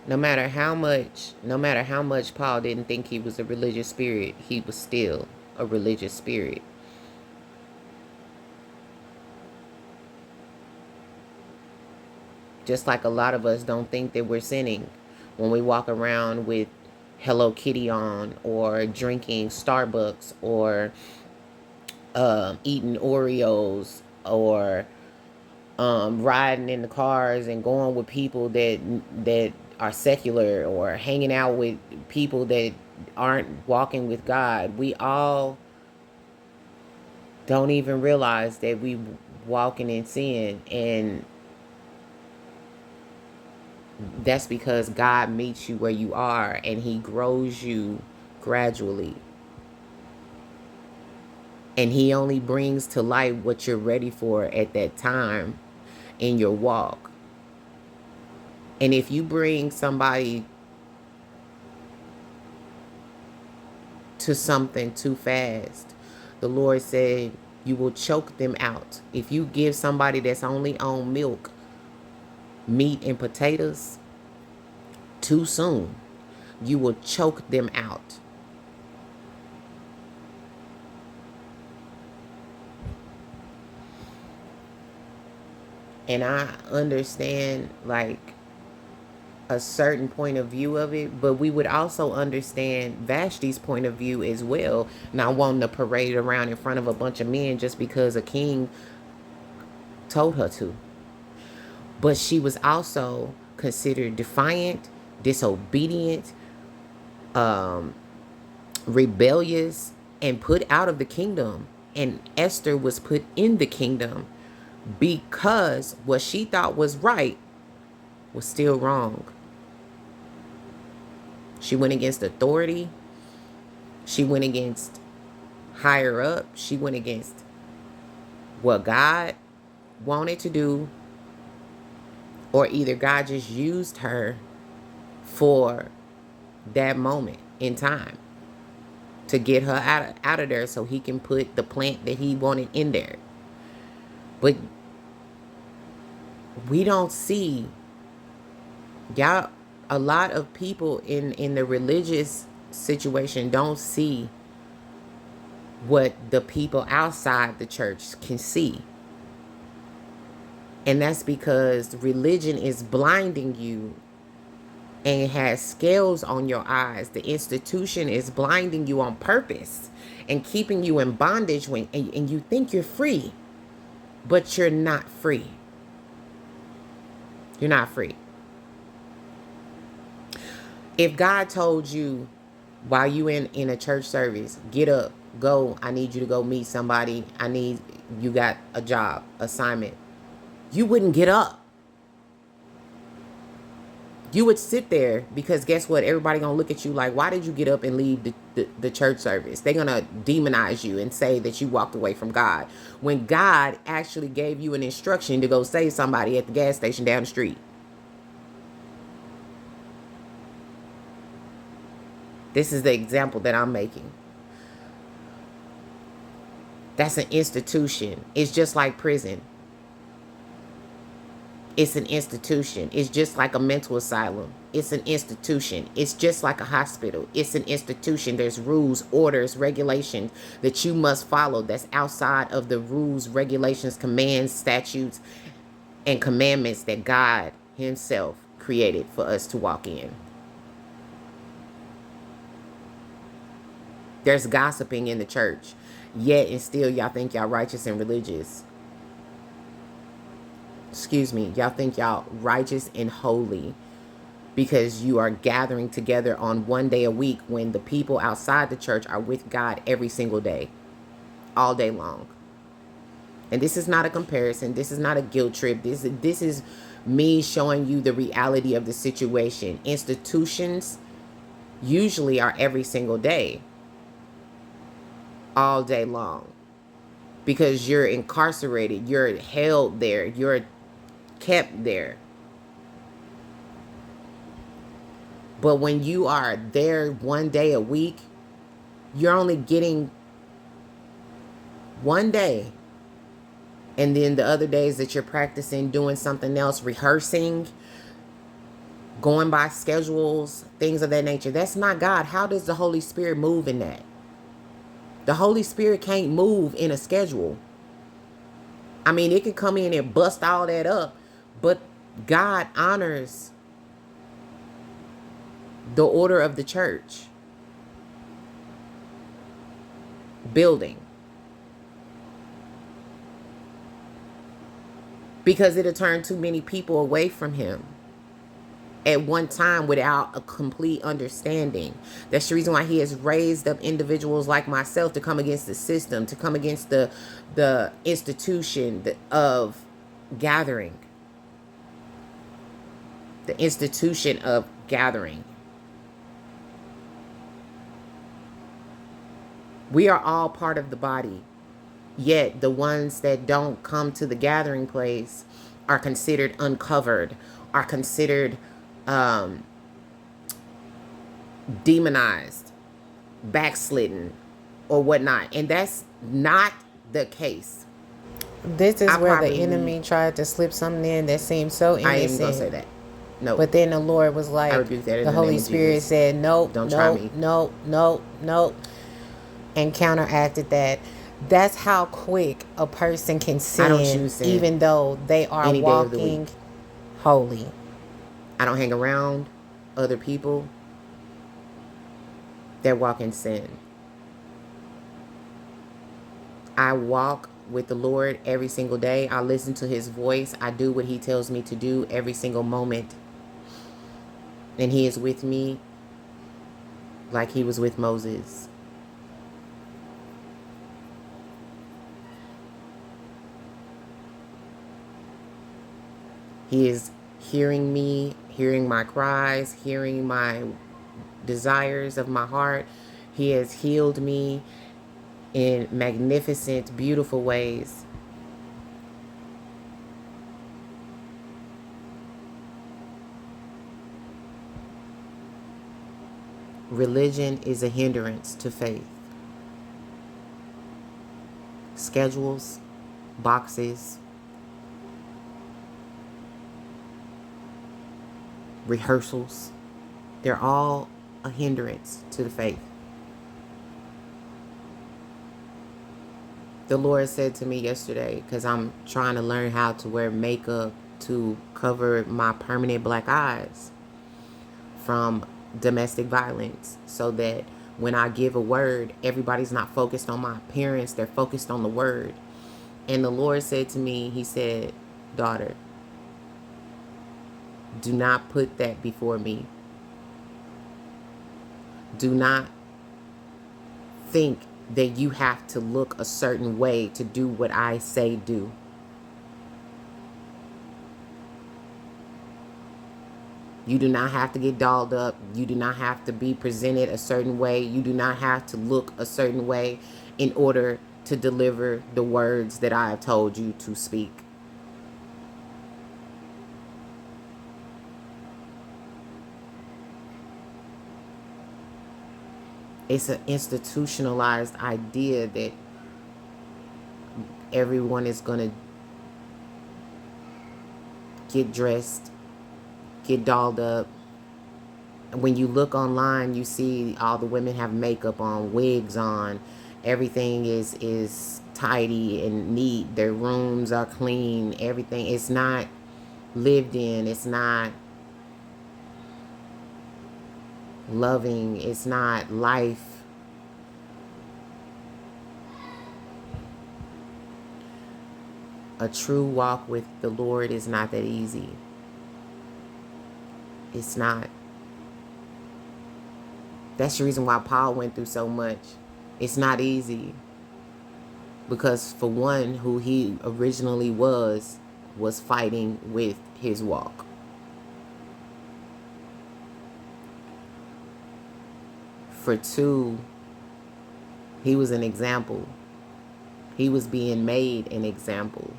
No matter how much Paul didn't think he was a religious spirit, he was still a religious spirit. Just like a lot of us don't think that we're sinning when we walk around with Hello Kitty on, or drinking Starbucks, or eating Oreos, or riding in the cars and going with people that are secular, or hanging out with people that aren't walking with God. We all don't even realize that we walking in sin, and that's because God meets you where you are, and he grows you gradually, and he only brings to light what you're ready for at that time in your walk. And if you bring somebody to something too fast, the Lord said you will choke them out. If you give somebody that's only on milk, meat, and potatoes too soon, you will choke them out. And I understand, like, a certain point of view of it, but we would also understand Vashti's point of view as well, not wanting to parade around in front of a bunch of men just because a king told her to. But she was also considered defiant, disobedient, um, rebellious, and put out of the kingdom. And Esther was put in the kingdom because what she thought was right was still wrong. She went against authority. She went against higher up. She went against what God wanted to do, or either God just used her for that moment in time to get her out of there so he can put the plant that he wanted in there. But we don't see, y'all, a lot of people in the religious situation don't see what the people outside the church can see. And that's because religion is blinding you and has scales on your eyes. The institution is blinding you on purpose and keeping you in bondage and you think you're free, but you're not free. You're not free. If God told you while you in a church service, get up, go, I need you to go meet somebody, you got a job assignment, you wouldn't get up. You would sit there, because guess what? Everybody gonna look at you like, why did you get up and leave the church service? They're gonna demonize you and say that you walked away from God, when God actually gave you an instruction to go save somebody at the gas station down the street. This is the example that I'm making. That's an institution. It's just like prison. It's an institution. It's just like a mental asylum. It's an institution. It's just like a hospital. It's an institution. There's rules, orders, regulations that you must follow that's outside of the rules, regulations, commands, statutes, and commandments that God himself created for us to walk in. There's gossiping in the church, yet and still y'all think y'all righteous and religious. Excuse me, y'all think y'all righteous and holy because you are gathering together on one day a week, when the people outside the church are with God every single day, all day long. And this is not a comparison. This is not a guilt trip. This is me showing you the reality of the situation. Institutions usually are every single day, all day long, because you're incarcerated, you're held there, you're kept there. But when you are there one day a week, you're only getting one day. And then the other days that you're practicing, doing something else, rehearsing, going by schedules, things of that nature. That's not God. How does the Holy Spirit move in that? The Holy Spirit can't move in a schedule. I mean, it could come in and bust all that up, but God honors the order of the church building, because it'll turn too many people away from him at one time without a complete understanding. That's the reason why he has raised up individuals like myself to come against the system, to come against the institution of gathering. The institution of gathering. We are all part of the body. Yet the ones that don't come to the gathering place are considered uncovered, are considered demonized, backslidden, or whatnot. And that's not the case. This is where the enemy tried to slip something in that seemed so innocent. I ain't gonna say that. No. But then the Lord was like, I rebuke that in the Holy Spirit said, nope, don't try me. Nope, and counteracted that. That's how quick a person can sin, even though they are walking holy. I don't hang around other people that walk in sin. I walk with the Lord every single day. I listen to his voice. I do what he tells me to do every single moment. And he is with me like he was with Moses. He is hearing me, hearing my cries, hearing my desires of my heart. He has healed me in magnificent, beautiful ways. Religion is a hindrance to faith. Schedules, boxes, rehearsals, they're all a hindrance to the faith. The Lord said to me yesterday, because I'm trying to learn how to wear makeup to cover my permanent black eyes from domestic violence, so that when I give a word, everybody's not focused on my appearance, they're focused on the word. And the Lord said to me, he said, daughter, do not put that before me. Do not think that you have to look a certain way to do what I say do. You do not have to get dolled up. You do not have to be presented a certain way. You do not have to look a certain way in order to deliver the words that I have told you to speak. It's an institutionalized idea that everyone is going to get dressed, get dolled up. When you look online, you see all the women have makeup on, wigs on. Everything is tidy and neat. Their rooms are clean. Everything. It's not lived in. It's not loving. It's not life. A true walk with the Lord is not that easy. It's not. That's the reason why Paul went through so much. It's not easy. Because for one, who he originally was fighting with his walk. For two, he was an example. He was being made an example.